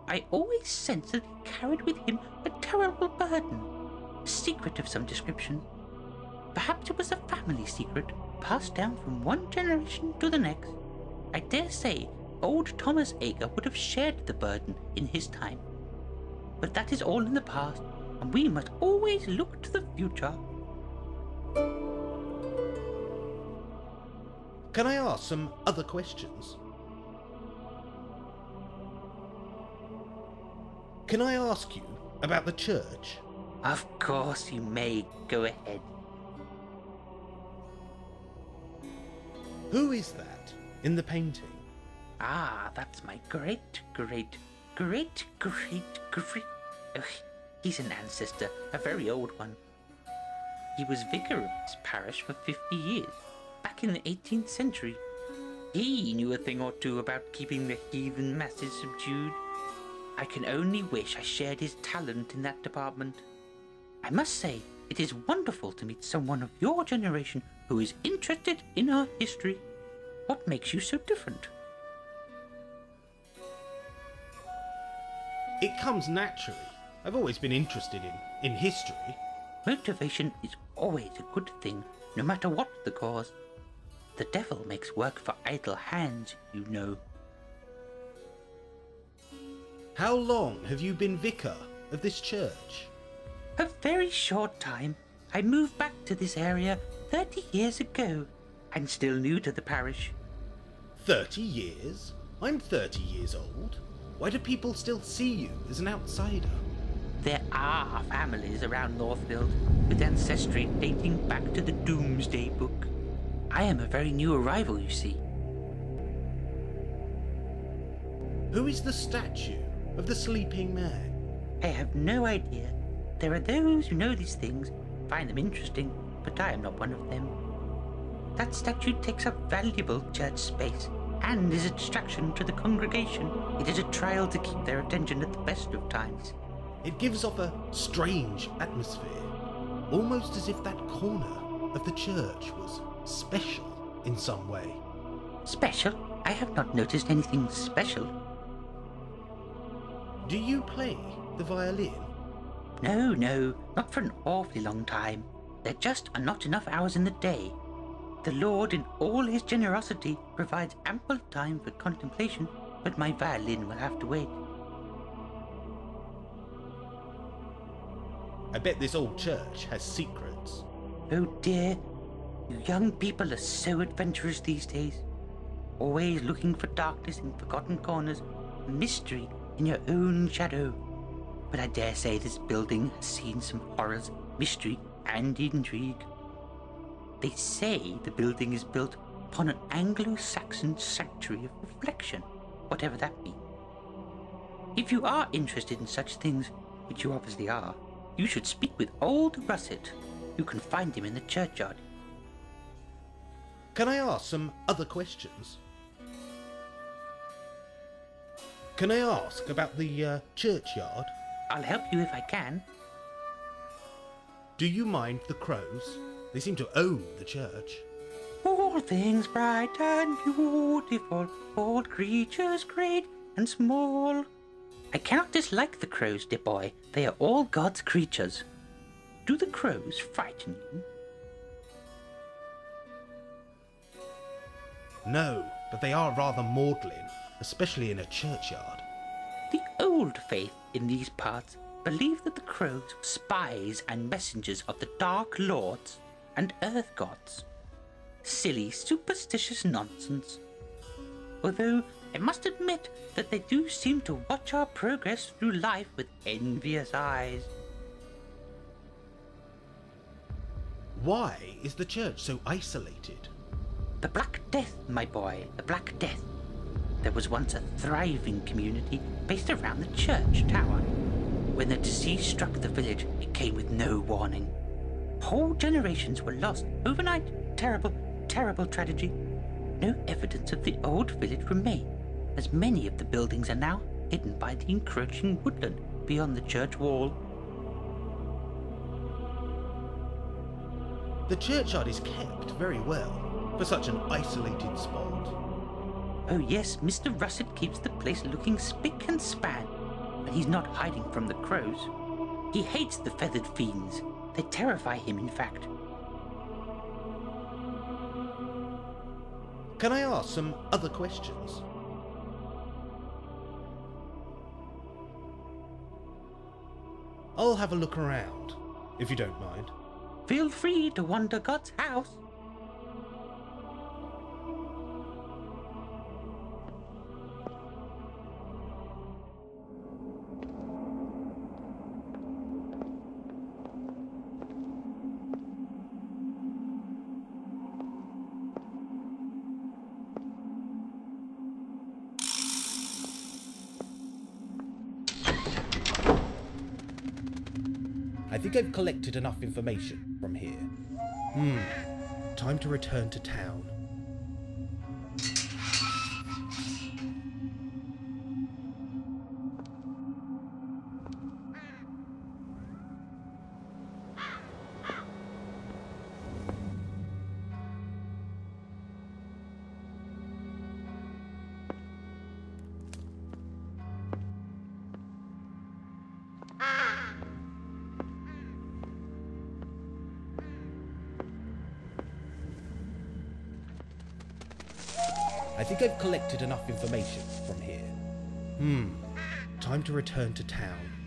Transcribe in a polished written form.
I always sensed that he carried with him a terrible burden, a secret of some description. Perhaps it was a family secret, passed down from one generation to the next. I dare say old Thomas Ager would have shared the burden in his time. But that is all in the past, and we must always look to the future. Can I ask some other questions? Can I ask you about the church? Of course you may. Go ahead. Who is that in the painting? Ah, that's my great. Ugh, he's an ancestor, a very old one. He was vicar of this parish for 50 years, back in the 18th century. He knew a thing or two about keeping the heathen masses subdued. I can only wish I shared his talent in that department. I must say, it is wonderful to meet someone of your generation who is interested in our history. What makes you so different? It comes naturally. I've always been interested in history. Motivation is always a good thing, no matter what the cause. The devil makes work for idle hands, you know. How long have you been vicar of this church? A very short time. I moved back to this area 30 years ago. I'm still new to the parish. 30 years? I'm 30 years old. Why do people still see you as an outsider? There are families around Northfield with ancestry dating back to the Doomsday Book. I am a very new arrival, you see. Who is the statue of the sleeping man? I have no idea. There are those who know these things, find them interesting, but I am not one of them. That statue takes up valuable church space and is a distraction to the congregation. It is a trial to keep their attention at the best of times. It gives off a strange atmosphere, almost as if that corner of the church was special in some way. Special? I have not noticed anything special. Do you play the violin? No, not for an awfully long time. There just are not enough hours in the day. The Lord, in all his generosity, provides ample time for contemplation, but my violin will have to wait. I bet this old church has secrets. Oh dear, you young people are so adventurous these days. Always looking for darkness in forgotten corners, mystery in your own shadow. But I dare say this building has seen some horrors, mystery, and intrigue. They say the building is built upon an Anglo-Saxon sanctuary of reflection, whatever that be. If you are interested in such things, which you obviously are, you should speak with old Russet. You can find him in the churchyard. Can I ask some other questions? Can I ask about the churchyard? I'll help you if I can. Do you mind the crows? They seem to own the church. All things bright and beautiful, all creatures great and small. I cannot dislike the crows, dear boy. They are all God's creatures. Do the crows frighten you? No, but they are rather maudlin, especially in a churchyard. The old faith in these parts believed that the crows were spies and messengers of the Dark Lords and Earth Gods. Silly, superstitious nonsense. Although I must admit that they do seem to watch our progress through life with envious eyes. Why is the church so isolated? The Black Death, my boy, the Black Death. There was once a thriving community based around the church tower. When the disease struck the village, it came with no warning. Whole generations were lost overnight. Terrible, terrible tragedy. No evidence of the old village remained, as many of the buildings are now hidden by the encroaching woodland beyond the church wall. The churchyard is kept very well for such an isolated spot. Oh yes, Mr. Russet keeps the place looking spick and span. he's not hiding from the crows. He hates the feathered fiends. They terrify him, in fact. Can I ask some other questions? I'll have a look around, if you don't mind. Feel free to wander God's house. I think I've collected enough information from here. Time to return to town. I think I've collected enough information from here. Time to return to town.